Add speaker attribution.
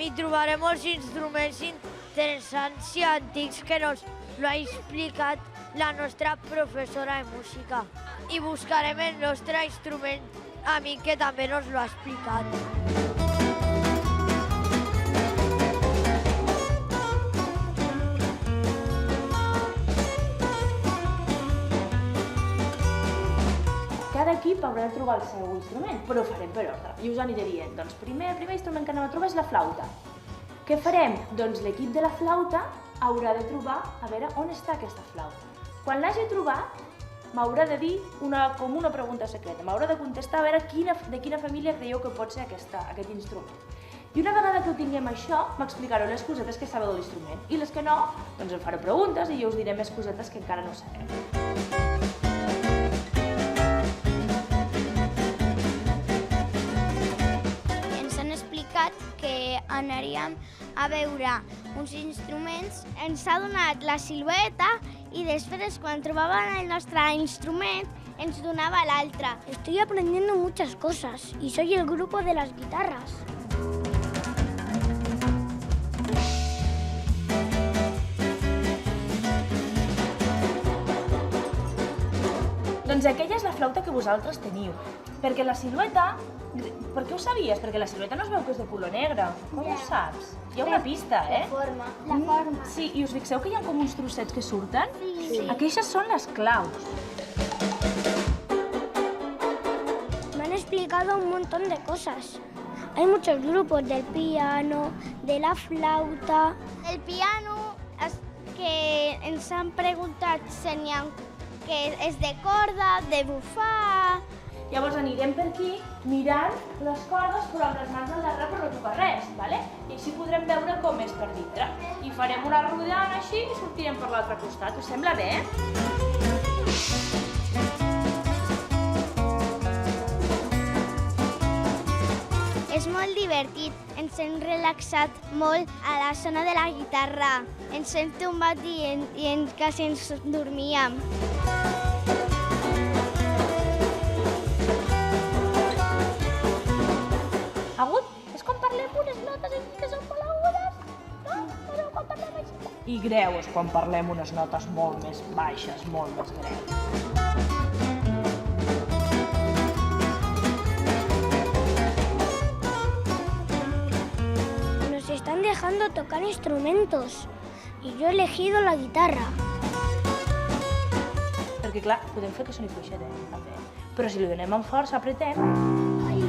Speaker 1: M'hi trobaré molts instruments interessants i antics que nos lo ha explicat la nostra professora de música. I buscarem el nostre instrument amic que també nos lo ha explicat.
Speaker 2: Cada equip haurà de trobar el seu instrument, però ho farem per ordre. I us aniré dient, doncs el primer instrument que anem a trobar és la flauta. Què farem? Doncs l'equip de la flauta haurà de trobar a veure on està aquesta flauta. Quan l'hagi trobat, m'haurà de dir com una pregunta secreta. M'haurà de contestar a veure de quina família creieu que pot ser aquest instrument. I una vegada que ho tinguem això, m'explicareu les cosetes que sabeu de l'instrument. I les que no, doncs em fareu preguntes i jo us diré més cosetes que encara no sabeu.
Speaker 3: Que anaríem a veure uns instruments, ens ha donat la silueta i després, quan trobàvem el nostre instrument, ens donava l'altre.
Speaker 4: Estoy aprendiendo muchas cosas y soy el grupo de las guitarras.
Speaker 2: Doncs aquella és la flauta que vosaltres teniu, perquè la silueta... Per què ho sabies? Perquè la silueta no es veu que és de color negre. Com ho saps? Hi ha una pista, eh?
Speaker 4: La forma.
Speaker 2: Sí, i us fixeu que hi ha com uns trossets que surten?
Speaker 4: Sí.
Speaker 2: Aquestes són les claus.
Speaker 4: Me han explicado un montón de cosas. Hay muchos grupos del piano, de la flauta.
Speaker 3: El piano que ens han preguntat que és de corda, de bufar...
Speaker 2: Llavors anirem per aquí mirant les cordes però amb les mans al darrere per no tocar res, ¿vale? I així podrem veure com és per dintre. I farem una rodana així i sortirem per l'altre costat. Us sembla bé?
Speaker 3: És molt divertit, ens hem relaxat molt a la zona de la guitarra. Ens hem tombat i quasi ens dormíem.
Speaker 2: Agut? És quan parlem unes notes que són molt agudes? No? Però quan parlem així? I greu és quan parlem unes notes molt més baixes, molt més greus.
Speaker 4: Nos están dejando tocar instrumentos y yo he elegido la guitarra.
Speaker 2: Perquè clar, podem fer que soni fluixet, també. Però si li donem amb força, apretem...
Speaker 4: Ai.